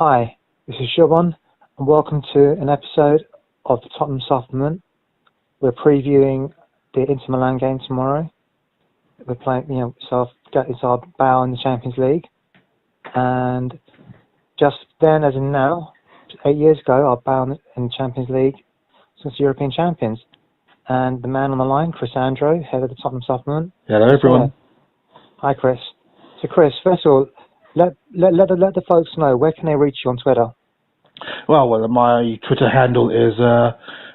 Hi, this is Shubon, and welcome to an episode of the Tottenham Supplement. We're previewing the Inter Milan game tomorrow. We're playing, it's our bow in the Champions League. And just then, as in now, 8 years ago, our bow in the Champions League since European champions. And the man on the line, Crisandro, head of the Tottenham Supplement. Hello, everyone. Hi, Chris. So, Chris, first of all, let the folks know, where can they reach you on Twitter? Well, my Twitter handle is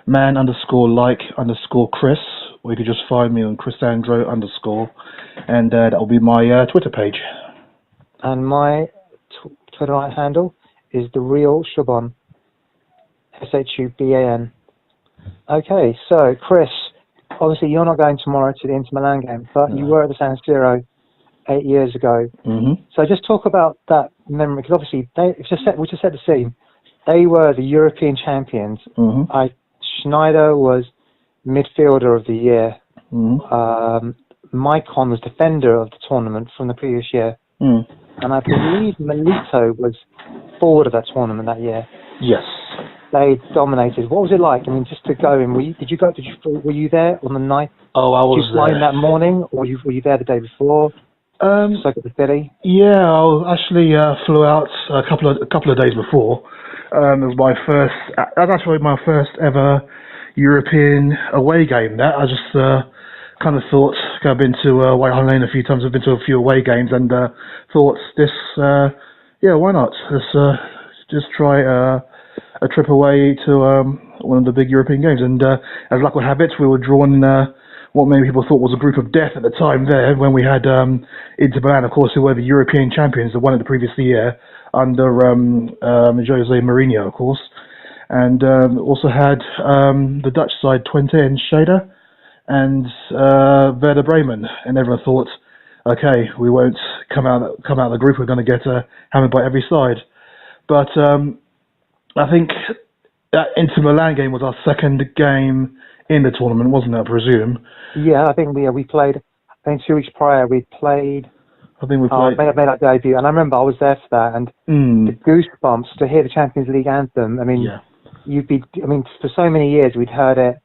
man_like_Chris, or you could just find me on Crisandro_, and that will be my Twitter page. And my Twitter handle is the real Shubon, SHUBAN. Okay, so Chris, obviously you're not going tomorrow to the Inter Milan game, but you were at the San Siro 8 years ago. Mm-hmm. So just talk about that memory, because obviously we just set the scene. They were the European champions. Mm-hmm. Schneider was midfielder of the year. Mm-hmm. Maicon was defender of the tournament from the previous year. Mm. And I believe Melito was forward of that tournament that year. Yes. They dominated. What was it like? I mean, just to go in. Were you there on the night? Oh, I was Did you fly in that morning, or were you there the day before? Stuck at the city. Yeah, I actually flew out a couple of days before. It was my first. That was actually my first ever European away game. That I just kind of thought. I've been to White Hart Lane a few times. I've been to a few away games, and thought this. Why not? Let's just try a trip away to one of the big European games. And as luck would have it, we were drawn what many people thought was a group of death at the time there, when we had Inter Milan, of course, who were the European champions, the one of the previous year, under Jose Mourinho, of course. And also had the Dutch side, Twente and Schade, and Werder Bremen. And everyone thought, okay, we won't come out of the group, we're going to get hammered by every side. But I think that Inter Milan game was our second game in the tournament, wasn't it, I presume? Yeah, I think we played. I think 2 weeks prior we played. I think we played. Made our debut, and I remember I was there for that, and the goosebumps to hear the Champions League anthem. I mean, for so many years we'd heard it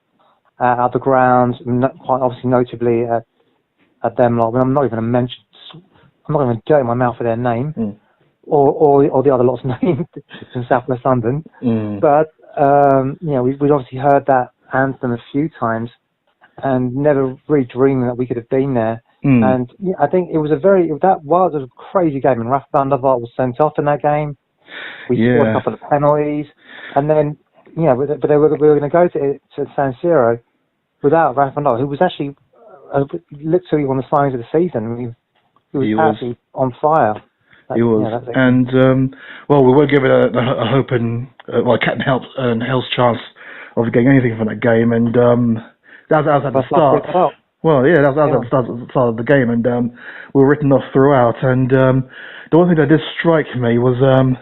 at the grounds, quite obviously, notably at them lot. I'm not even going to dirty my mouth with their name. Or the other lots named in South West London. But we'd obviously heard that anthem a few times and never really dreamed that we could have been there. And I think it was a crazy game, and Rafa van der Vaart was sent off in that game. We scored a couple of penalties, and then we were going to go to San Siro without Rafa van der Vaart, who was actually literally on the signs of the season. He was absolutely on fire. He was, and we won't give it a hope and a cat and hell's chance of getting anything from that game. And that was at the start. Well, yeah, that was at the start of the game, and we were written off throughout. And the one thing that did strike me was, there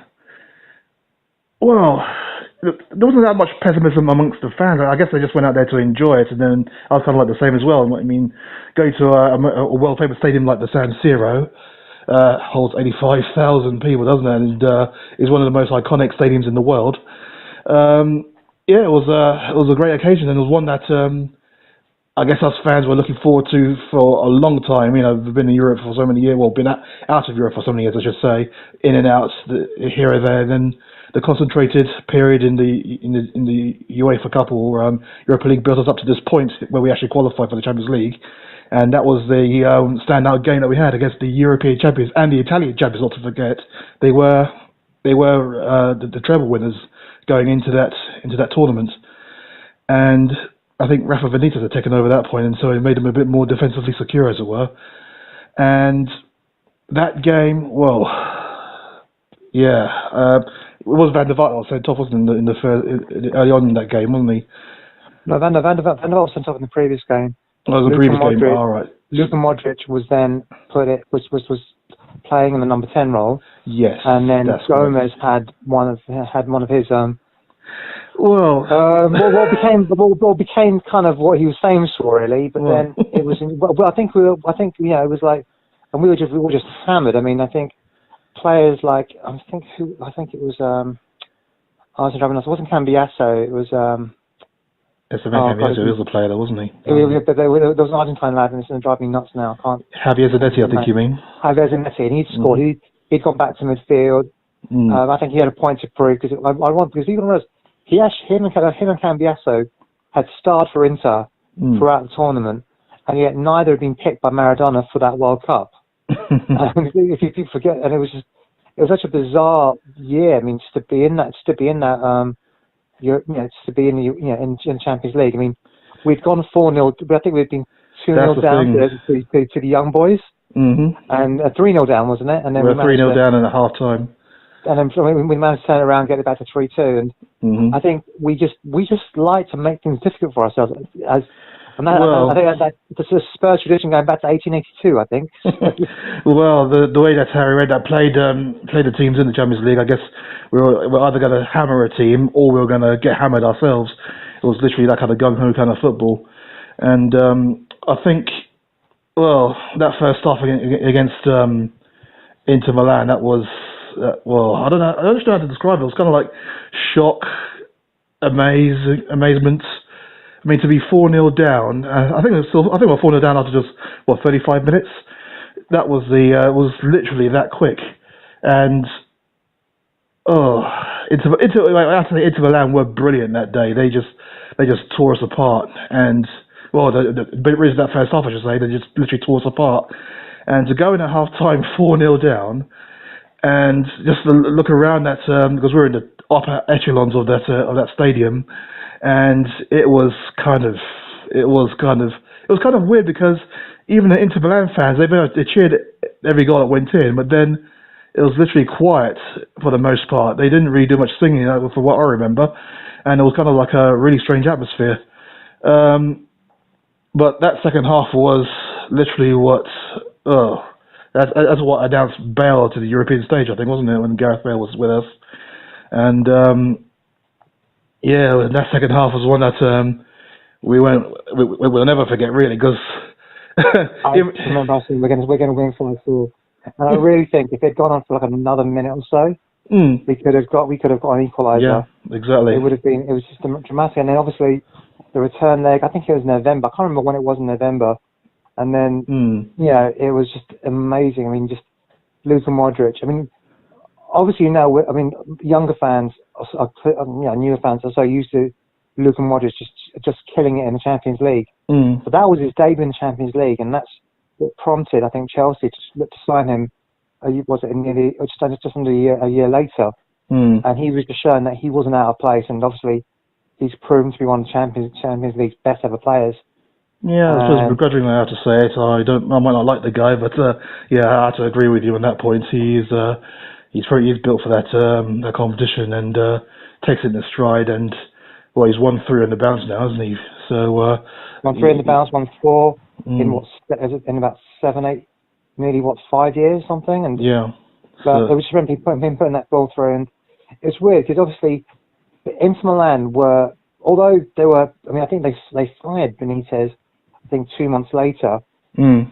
wasn't that much pessimism amongst the fans. I guess they just went out there to enjoy it, and then I was kind of like the same as well. I mean, going to a world-famous stadium like the San Siro holds 85,000 people, doesn't it? And is one of the most iconic stadiums in the world. It was a great occasion, and it was one that I guess us fans were looking forward to for a long time. We've been in Europe for so many years. Well, been out of Europe for so many years, I should say, in and out here and there. And then the concentrated period in the UEFA Cup or Europa League built us up to this point where we actually qualified for the Champions League. And that was the standout game that we had against the European champions and the Italian champions, not to forget. They were the treble winners going into that tournament. And I think Rafa Benitez had taken over at that point, and so it made them a bit more defensively secure, as it were. And that game, it was Van der Vaart sent off, wasn't it, early on in that game, wasn't he? No, Van der Vaart was sent off in the previous game. Oh, the previous game. All right. Luka Modric was then was playing in the number 10 role. Yes. And then Gomez had one of his what became kind of what he was famous for, really. But then it was. I think it was like, and we were just hammered. I mean, I think players like I think it was it wasn't Cambiasso. It was Cambiasso was the player, though, wasn't he? There was an Argentine lad, and it's going to drive me nuts now. I can't. Javier Zanetti, I think you mean. Javier Zanetti, and he'd scored. He'd gone back to midfield. I think he had a point to prove because even though him and Cambiasso had starred for Inter throughout the tournament, and yet neither had been picked by Maradona for that World Cup. If you forget, and it was such a bizarre year. I mean, just to be in that, to be in the Champions League. I mean, we'd gone 4-0, but I think we'd been 2-0 down to the young boys, and 3-0 down, wasn't it? And then we were 3-0 down at half time. And then we managed to turn it around, get it back to 3-2, and I think we just like to make things difficult for ourselves. I think that's a Spurs tradition going back to 1882. I think. Well, the way that Harry Redknapp played the teams in the Champions League, I guess we're either going to hammer a team or we're going to get hammered ourselves. It was literally that kind of gung-ho kind of football, and I think, that first half against Inter Milan, that was. I don't know how to describe it. It was kind of like shock, amazement. I mean, to be 4-0 down. I think we're 4-0 down after just 35 minutes. That was was literally that quick. And Inter Milan were brilliant that day. They just tore us apart. And the reason that first half, I should say, they just literally tore us apart. And to go in at half time 4-0 down. And just to look around that, because we're in the upper echelons of that stadium, and it was kind of weird because even the Inter Milan fans, they cheered every goal that went in, but then it was literally quiet for the most part. They didn't really do much singing, for what I remember, and it was kind of like a really strange atmosphere. But that second half was literally That's what announced Bale to the European stage, I think, wasn't it, when Gareth Bale was with us? And that second half was one that we'll never forget, really, because I remember us saying we're going to win 5-4, and I really think if it'd gone on for like another minute or so, we could have got an equaliser. Yeah, exactly. It was just dramatic, and then obviously the return leg. I think it was November. I can't remember when it was in November. And then, it was just amazing. I mean, just Luka Modric. I mean, obviously, younger fans, newer fans are so used to Luka Modric just killing it in the Champions League. But that was his debut in the Champions League, and that's what prompted, I think, Chelsea to sign him. Just under a year later, and he was just showing that he wasn't out of place, and obviously, he's proven to be one of the Champions League's best ever players. Yeah, I suppose begrudgingly I have to say it. I might not like the guy, but I have to agree with you on that point. He's built for that competition and takes it in his stride. And he's won 3 on the bounce now, hasn't he? So won 3 on the bounce, won 4 in about 7, 8, nearly 5 years, something. And but it was just him putting that ball through, and it's weird because obviously Inter Milan were, although they were, I think they fired Benitez. I think 2 months later. I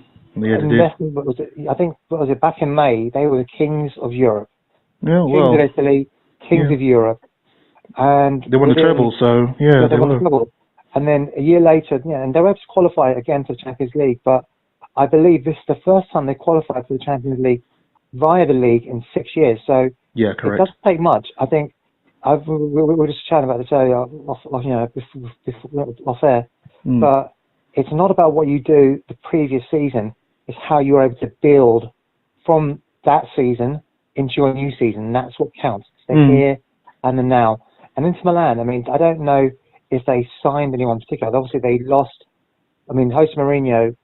think back in May, they were the kings of Europe. Yeah, kings of Italy, kings of Europe. And they won the treble, so they won the treble. And then a year later, and they were able to qualify again for the Champions League, but I believe this is the first time they qualified for the Champions League via the league in 6 years. So correct. It doesn't take much. I think we were just chatting about this earlier, off air, but it's not about what you do the previous season. It's how you're able to build from that season into your new season. And that's what counts. It's the here and the now. And Inter Milan, I don't know if they signed anyone in particular. Obviously, they lost. Jose Mourinho.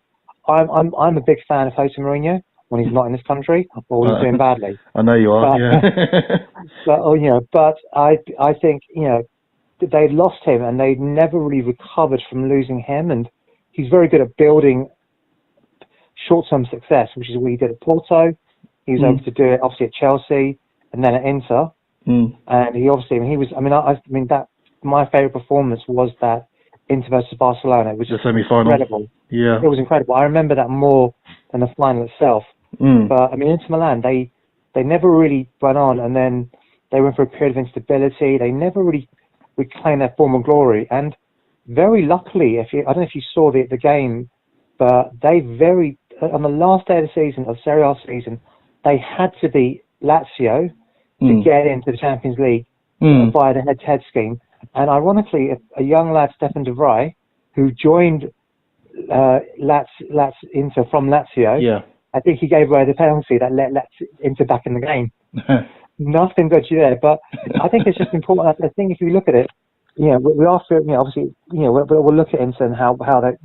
I'm a big fan of Jose Mourinho when he's not in this country or he's doing badly. I know you are. But I think they lost him and they never really recovered from losing him. And he's very good at building short-term success, which is what he did at Porto. He was able to do it obviously at Chelsea and then at Inter. And he obviously, my favourite performance was that Inter versus Barcelona. It was the semi-final. Incredible. Yeah, it was incredible. I remember that more than the final itself. But Inter Milan, they they never really went on, and then they went through a period of instability. They never really reclaimed their former glory. And very luckily, I don't know if you saw the game, but on the last day of the season, of Serie A season, they had to beat Lazio to get into the Champions League via the head-to-head scheme. And ironically, a young lad, Stefan de Vrij, who joined Inter from Lazio, I think he gave away the penalty that let Inter back in the game. Nothing dodgy there, but I think it's just important. I think if you look at it, we are, obviously, we'll look at Inter and how they,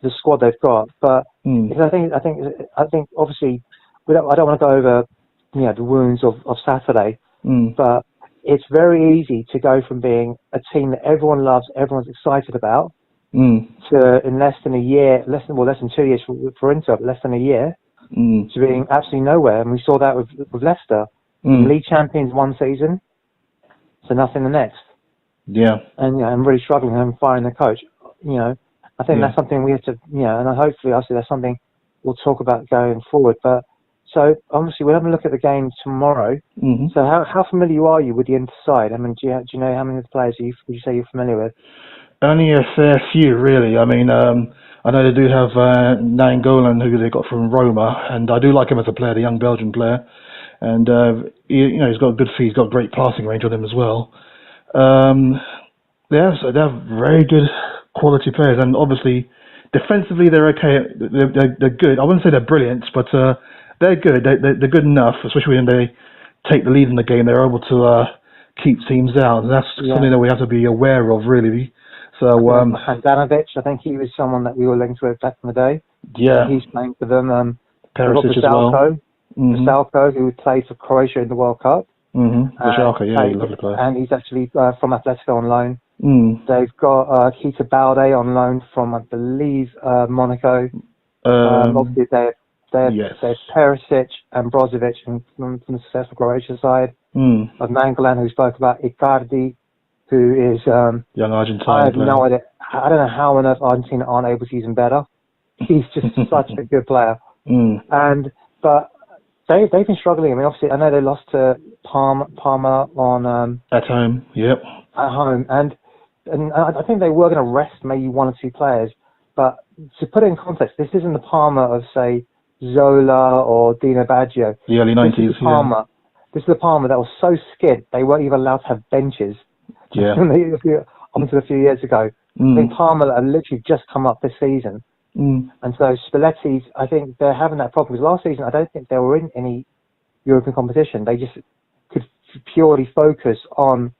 the squad they've got. But I think obviously, I don't want to go over, the wounds of Saturday, but it's very easy to go from being a team that everyone loves, everyone's excited about, to in less than 2 years for Inter, but less than a year, to being absolutely nowhere. And we saw that with Leicester, league champions one season, so nothing the next. Yeah, and I'm really struggling and firing the coach. I think that's something we have to, and hopefully, that's something we'll talk about going forward. But so obviously, we'll have a look at the game tomorrow. So how familiar are you with the Inter side? I mean, do you know how many of the players would you say you're familiar with? Only a fair few, really. I mean, I know they do have Nainggolan, who they got from Roma, and I do like him as a player, the young Belgian player. And he's got a good feet, he's got great passing range on him as well. They have very good quality players, and obviously defensively they're okay. They're good. I wouldn't say they're brilliant, but they're good. They're good enough, especially when they take the lead in the game. They're able to keep teams out, and that's something that we have to be aware of, really. So Handanovic, I think he was someone that we were linked with back in the day. Yeah, he's playing for them. Perisic as well. Salko, who played for Croatia in the World Cup. Salko, he's a lovely player. And he's actually from Atletico on loan. They've got Keita Balde on loan from, I believe, Monaco. Obviously, they have Perisic and Brozovic from the successful Croatia side. Of Nainggolan, who we spoke about, Icardi, who is young Argentine. I have no idea. I don't know how on earth Argentina aren't able to use him better. He's just such a good player. But they've been struggling. I mean, obviously, I know they lost to Parma on at home. Yep. At home, and I think they were going to rest maybe one or two players. But to put it in context, this isn't the Parma of, say, Zola or Dino Baggio. The early 90s. This is the Parma that was so skid they weren't even allowed to have benches. Yeah. Until a few years ago. I think Parma have literally just come up this season. And so Spalletti's, I think they're having that problem. Because last season, I don't think they were in any European competition. They just could purely focus on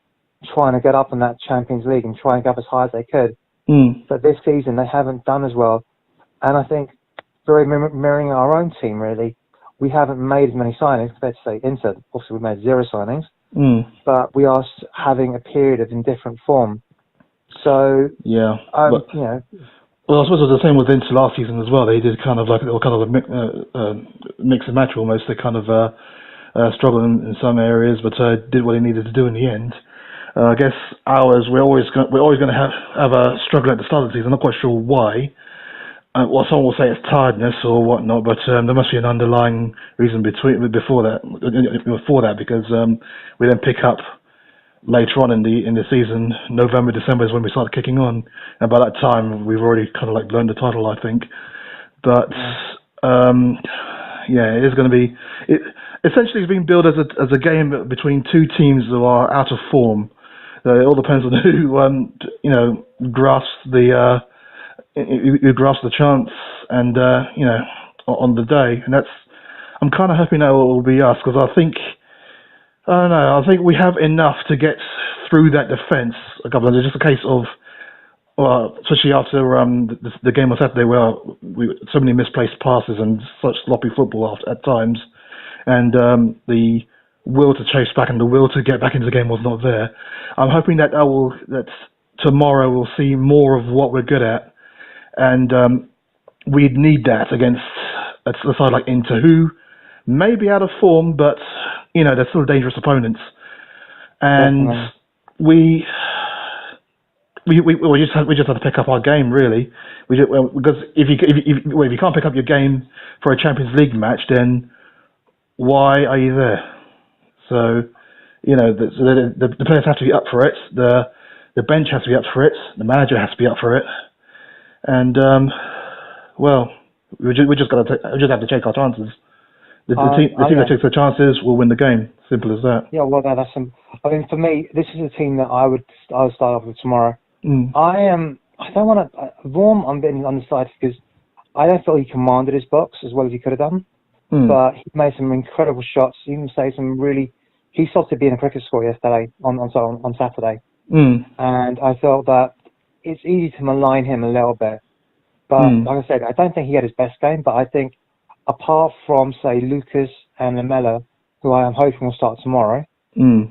trying to get up in that Champions League and try and get up as high as they could. But this season, they haven't done as well. And I think, very mirroring our own team, really, we haven't made as many signings compared to, say, Inter. Obviously, we made 0 signings. But we are having a period of indifferent form. So, well, I suppose it was the same with Inter last season as well. They did kind of a mix and match almost. They kind of struggled in some areas, but did what they needed to do in the end. I guess ours, we're always going to have a struggle at the start of the season. I'm not quite sure why. Well, someone will say it's tiredness or whatnot, but there must be an underlying reason for that, because we then pick up later on in the season. November, December is when we start kicking on, and by that time we've already kind of blown the title, I think. But it is going to be. Essentially, it's being billed as a game between two teams who are out of form. It all depends on who grasps the. Who grasps the chance and on the day, and I'm kind of hoping that will be us, because I think we have enough to get through that defence. It's just a case of, especially after the game on Saturday, where so many misplaced passes and such sloppy football at times, and the will to chase back and the will to get back into the game was not there. I'm hoping that tomorrow we'll see more of what we're good at. And we'd need that against a side like Inter, who may be out of form, but they're still dangerous opponents. And we just have to pick up our game, really. Because if you can't pick up your game for a Champions League match, then why are you there? So, the players have to be up for it. The bench has to be up for it. The manager has to be up for it. And we just have to take our chances. The team that takes their chances will win the game. Simple as that. Yeah, well, that's some. I mean, for me, this is a team that I would start off with tomorrow. I don't want to. Vorm, I'm getting undecided because I don't feel he commanded his box as well as he could have done. But he made some incredible shots. He even say some really. He started being a cricket score yesterday on Saturday, and I felt that it's easy to malign him a little bit. But like I said, I don't think he had his best game. But I think apart from say Lucas and Lamela, who I am hoping will start tomorrow,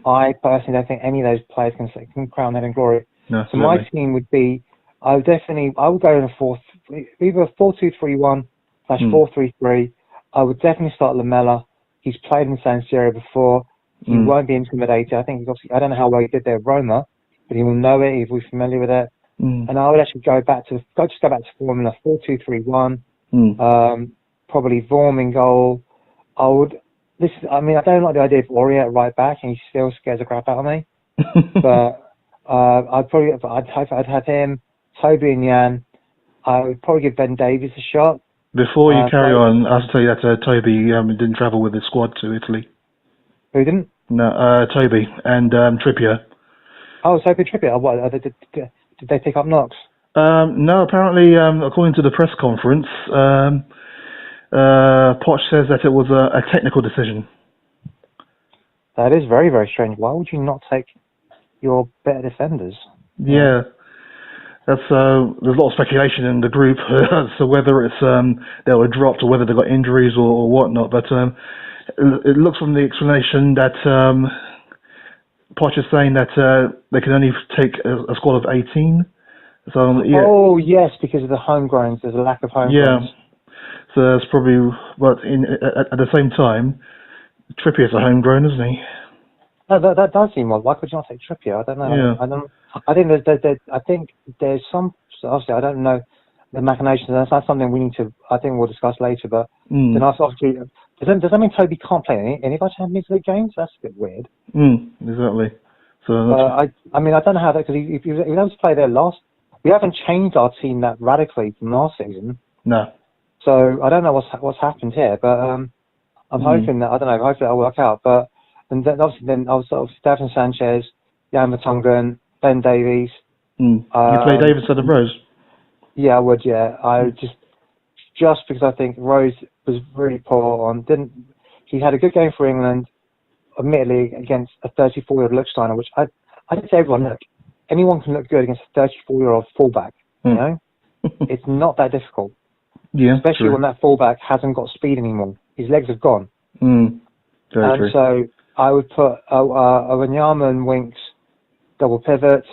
I personally don't think any of those players can crown head and glory. No, so my team would be. I would go in either 4-2-3-1 / 4-3-3. I would definitely start Lamela. He's played in San Siro before. He won't be intimidated. I think he's obviously. I don't know how well he did there at Roma, but he will know it. He'll be familiar with it. And I would actually go back to formula 4-2-3-1. Probably Vorm in goal. I don't like the idea of Aurier at right back, and he still scares the crap out of me. But I'd have him, Toby and Jan. I would probably give Ben Davies a shot. Before you carry on, I have to tell you that Toby didn't travel with the squad to Italy. Who didn't? No, Toby and Trippier. Oh, Toby Trippier. What, did they pick up knocks? No, apparently, according to the press conference, Poch says that it was a technical decision. That is very, very strange. Why would you not take your better defenders? Yeah. There's a lot of speculation in the group as to whether it's they were dropped or whether they got injuries or whatnot. But it looks from the explanation that Poch is saying that they can only take a squad of 18. So Oh yes, because of the homegrowns. There's a lack of homegrowns. Yeah. So that's probably. But at the same time, Trippier's a homegrown, isn't he? No, that does seem odd. Why could you not take Trippier? I don't know. Yeah. I think there's some. Obviously, I don't know the machinations. That's something we need to. I think we'll discuss later. But then obviously, does that mean Toby can't play any of our Champions League games? That's a bit weird. Exactly. So that's I don't know how that because if he was able to play there last. We haven't changed our team that radically from last season. No. So I don't know what's happened here, but I'm hoping that hopefully that'll work out. But and then obviously Stefan Sanchez, Jan Vertonghen, Ben Davies. You play Davies at the Rose? Yeah, I would. Yeah, I would just because I think Rose was really poor on. He had a good game for England, admittedly against a 34-year-old Lichtsteiner, which I did say everyone look. Anyone can look good against a 34-year-old fullback. You know, it's not that difficult. Yeah, especially when that fullback hasn't got speed anymore. His legs have gone. Very true. So I would put Wanyama and Winks double pivot,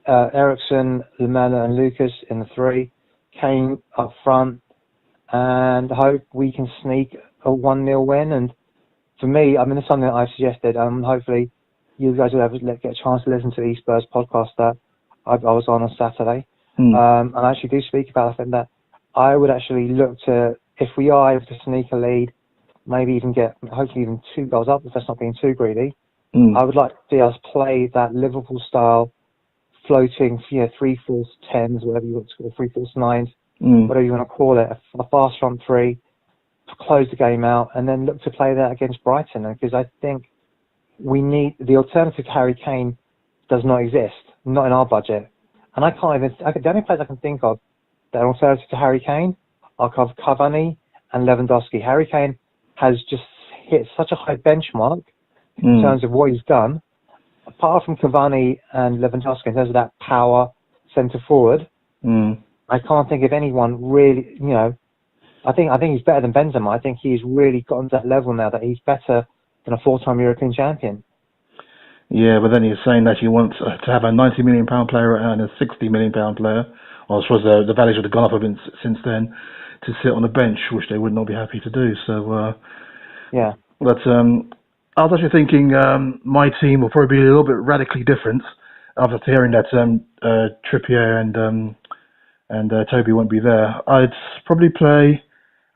Ericsson, Lamela and Lucas in the 3, Kane up front, and hope we can sneak a 1-0 win. And for me, I mean, it's something that I suggested. Hopefully you guys will get a chance to listen to the Spurs podcast that I was on Saturday. And I actually do speak about the fact that I would actually look to, if we are able to sneak a lead, maybe even get, hopefully even 2 goals up, if that's not being too greedy. I would like to see us play that Liverpool style floating, 3-4-10s, whatever you want to call it, 3-4-9s, whatever you want to call it, a fast front 3, to close the game out, and then look to play that against Brighton, because I think we need, the alternative to Harry Kane does not exist, not in our budget. And the only players I can think of that are alternative to Harry Kane are Cavani and Lewandowski. Harry Kane has just hit such a high benchmark in terms of what he's done. Apart from Cavani and Lewandowski, in terms of that power centre forward, I can't think of anyone really, I think he's better than Benzema. I think he's really gotten to that level now that he's better than a 4-time European champion. Yeah, but then he's saying that he wants to have a £90 million player and a £60 million player. Well, I suppose the values would have gone up a bit since then, to sit on the bench, which they would not be happy to do. So, yeah. But I was actually thinking my team will probably be a little bit radically different after hearing that Trippier and Toby won't be there. I'd probably play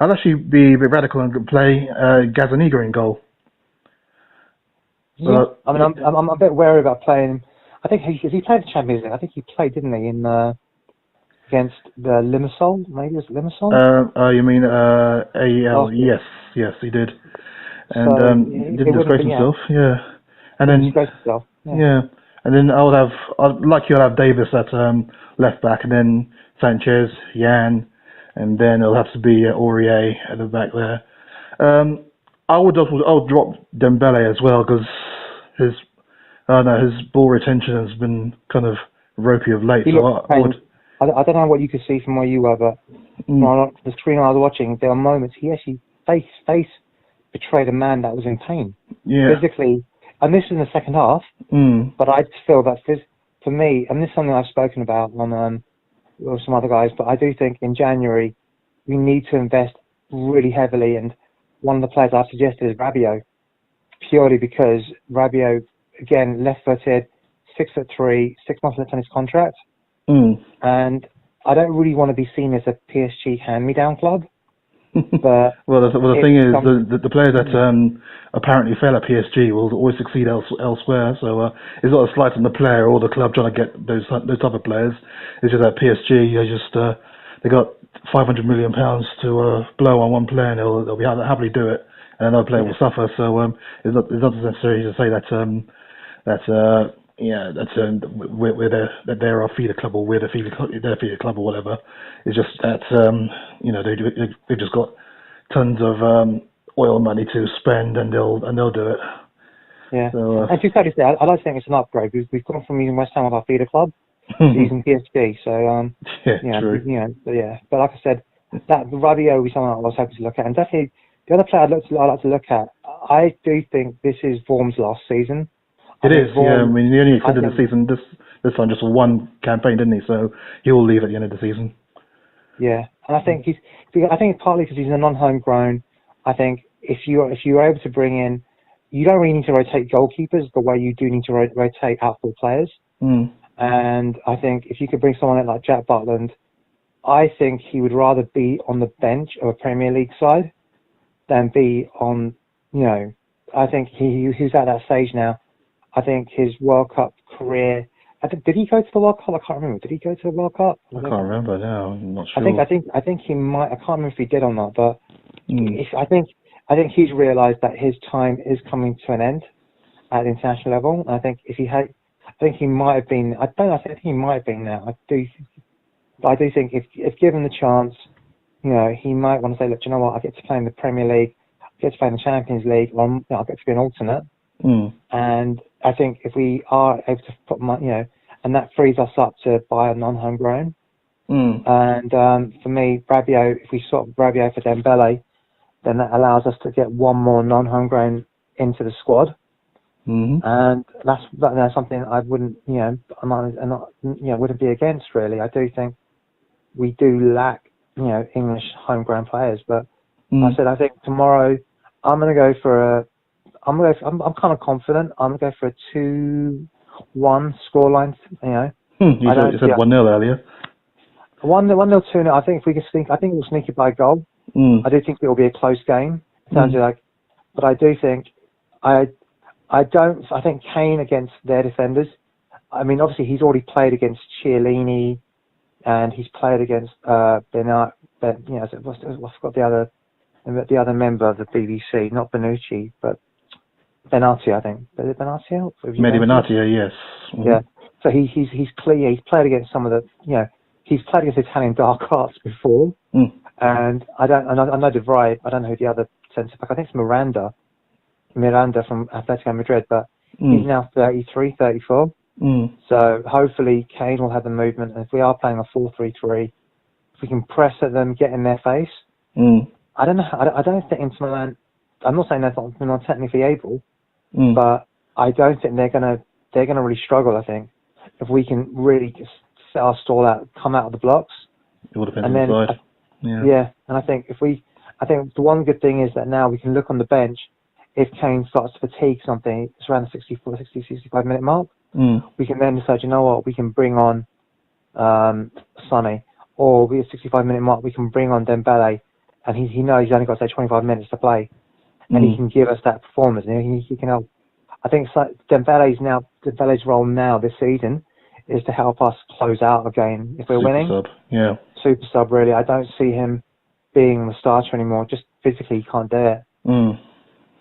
I'd actually be a bit radical and play Gazzaniga in goal. Yeah. I mean, I'm a bit wary about playing. I think he played the Champions League. I think he played, didn't he, in against the Limassol? Maybe it was Limassol. You mean AEL? Yes, he did, and didn't disgrace himself. Yeah, and then yeah, and then I'd like you to have Davis at left back, and then Sanchez, Jan, and then it'll have to be Aurier at the back there. I would drop Dembele as well because his ball retention has been kind of ropey of late. I don't know what you could see from where you were, but on the screen I was watching, there were moments he actually face betrayed a man that was in pain physically, and this is in the second half. But I just feel that for me, and this is something I've spoken about on with some other guys, but I do think in January we need to invest really heavily, and one of the players I've suggested is Rabiot, purely because Rabiot, again, left-footed, 6'3", 6 months left on his contract, and I don't really want to be seen as a PSG hand-me-down club. But the thing is, the players that apparently fail at PSG will always succeed elsewhere. So it's not a slight on the player or the club trying to get those type of players. It's just that PSG they got £500 million to blow on one player, and they'll be happily do it, and another player will suffer. So it's not necessary to say that they're our feeder club or we're their feeder club or whatever. It's just that they've just got tons of oil money to spend, and they'll do it. Yeah. So, and to say, I like to think it's an upgrade. We've gone from using West Ham as our feeder club to using PSG. So true. But like I said, that Rabiot was something I was hoping to look at, and definitely the other player I'd like to look at. I do think this is Vorm's last season. It is, yeah. I mean, he only extended the season this time, just for one campaign, didn't he? So he will leave at the end of the season. Yeah, and I think it's partly because he's a non-homegrown. I think if you're able to bring in, you don't really need to rotate goalkeepers the way you do need to rotate outfield players. And I think if you could bring someone like Jack Butland, I think he would rather be on the bench of a Premier League side than be on. I think he's at that stage now. I think his World Cup career. Did he go to the World Cup? I can't remember. Did he go to the World Cup? I can't remember now. I'm not sure. I think he might. I can't remember if he did or not. But I think he's realised that his time is coming to an end at the international level. And I think if he had, I think he might have been. I think he might have been now. I do think if given the chance, he might want to say, look, do you know what? I get to play in the Premier League. I get to play in the Champions League. Or I get to be an alternate. And I think if we are able to put money, and that frees us up to buy a non-homegrown. And for me, Rabiot, if we swap Rabiot for Dembele, then that allows us to get one more non-homegrown into the squad. And that's something I wouldn't, wouldn't be against really. I do think we do lack, English homegrown players. But I think tomorrow I'm going to go for I'm kind of confident. I'm going to go for a 2-1 scoreline. You said 1-0 earlier. 1-0, 2-0. I think if we can sneak, I think we'll sneak it by a goal. I do think it will be a close game. But I do think I think Kane against their defenders. I mean, obviously he's already played against Chiellini, and he's played against Bernard. I forgot the other member of the BBC, not Bonucci, but Benatia, I think. Is it Benatia? Maybe Benatia, yes. Yeah. So he's clear. He's played against some of the, he's played against Italian dark arts before. And I know De Vrij. I don't know who the other centre back. I think it's Miranda from Atletico Madrid, but he's now 33, 34. So hopefully Kane will have the movement. And if we are playing a 4-3-3, if we can press at them, get in their face. I don't know. I don't think Inter Milan. I'm not saying they're not technically able, but I don't think they're gonna really struggle. I think if we can really just set our stall out, come out of the blocks. It will depend on the side. Yeah, and I think I think the one good thing is that now we can look on the bench. If Kane starts to fatigue something, it's around the 65 minute mark. We can then decide, you know what, we can bring on Sonny, or at 65 minute mark we can bring on Dembele, and he knows he's only got, say, 25 minutes to play, and he can give us that performance, and he can help. I think Dembele's role now this season is to help us close out a game if we're winning. Super sub, really. I don't see him being the starter anymore. Just physically, he can't do it.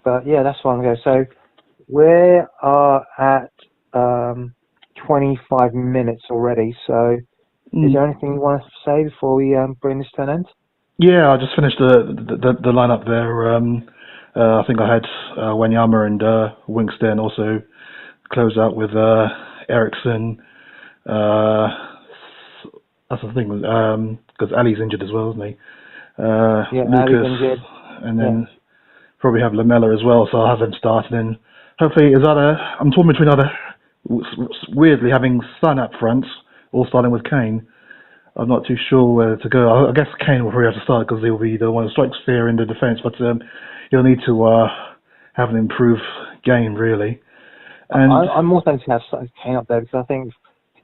But yeah, that's what I'm going to go. So we are at 25 minutes already. So is there anything you want to say before we bring this to an end? Yeah, I just finished the lineup there. I think I had Wanyama and Winks there, and also close out with Ericsson. That's the thing, because Ali's injured as well, isn't he? Lucas, and then probably have Lamella as well, so I'll have him starting. And hopefully, I'm torn between either weirdly having Son up front or starting with Kane. I'm not too sure where to go. I guess Kane will probably have to start because he'll be the one who strikes fear in the defence, but he'll need to have an improved game, really. And I'm more thankful to have Kane up there because I think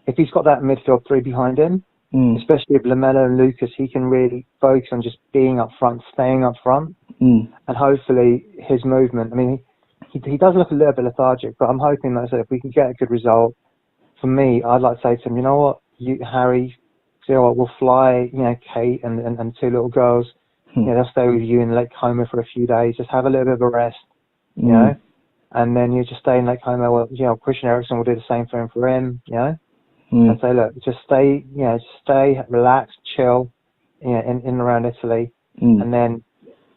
if he's got that midfield three behind him, especially with Lamella and Lucas, he can really focus on just being up front, staying up front, and hopefully his movement. I mean, he does look a little bit lethargic, but I'm hoping that if we can get a good result, for me, I'd like to say to him, you know what, Harry, you know what, we'll fly, Kate and two little girls, they'll stay with you in Lake Como for a few days, just have a little bit of a rest, you know, and then you just stay in Lake Como. Well, Christian Eriksen will do the same for him, and say, look, just stay, relax, chill, in and around Italy, and then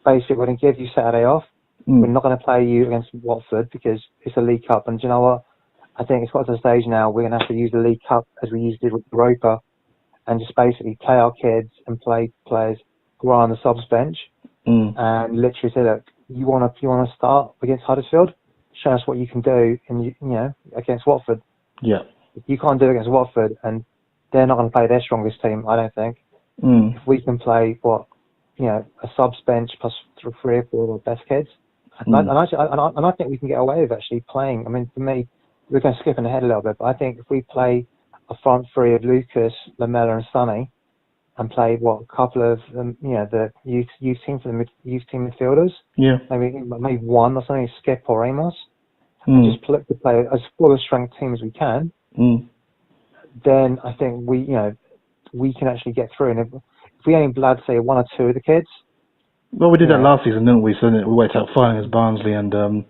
basically we're going to give you Saturday off. We're not going to play you against Watford because it's a League Cup, and do you know what? I think it's got to the stage now we're going to have to use the League Cup as we used it with Europa, and just basically play our kids and play players who are on the subs bench, and literally say, look, you want to start against Huddersfield? Show us what you can do, against Watford. Yeah. You can't do it against Watford, and they're not going to play their strongest team, I don't think. If we can play a subs bench plus 3 or 4 of our best kids, and I think we can get away with actually playing. I mean, for me, we're going to skip ahead a little bit, but I think if we play a front three of Lucas, Lamella, and Sonny, and play a couple of the youth team for the youth team midfielders, maybe one or something, Skip or Amos, and just play as full a strength team as we can. Then I think we can actually get through. And if we only blood, say, 1 or 2 of the kids. Well, we did that last season, didn't we? So we waited out finals against Barnsley and I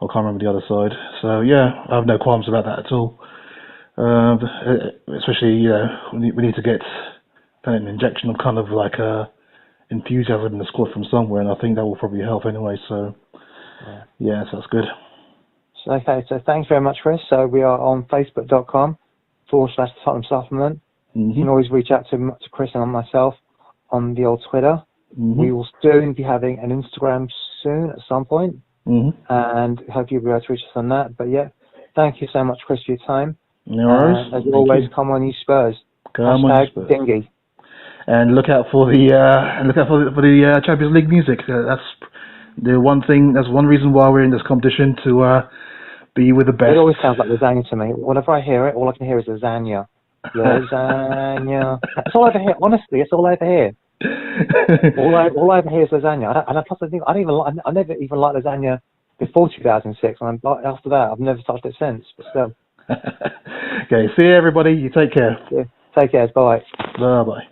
can't remember the other side. So yeah, I have no qualms about that at all. Especially, we need to get an injection of kind of like enthusiasm in the squad from somewhere, and I think that will probably help anyway. So so that's good. Okay, so thanks very much, Chris. So we are on facebook.com/Tottenham Supplement. You can always reach out to Chris and myself on the old Twitter. We will soon be having an Instagram soon at some point, and hope you'll be able to reach us on that. But yeah, thank you so much, Chris, for your time. No worries. As always, come on, you Spurs. Come on, you Spurs. Dingy. And look out for the Champions League music. That's the one thing. That's one reason why we're in this competition, to be with the best. It always sounds like lasagna to me. Whenever I hear it, all I can hear is lasagna. Lasagna. That's all I ever hear. Honestly, it's all I ever hear. all I ever hear is lasagna. And plus, I think I never even liked lasagna before 2006. And after that, I've never touched it since. But still. Okay. See you, everybody. You take care. Yeah. Take care. Bye. Bye.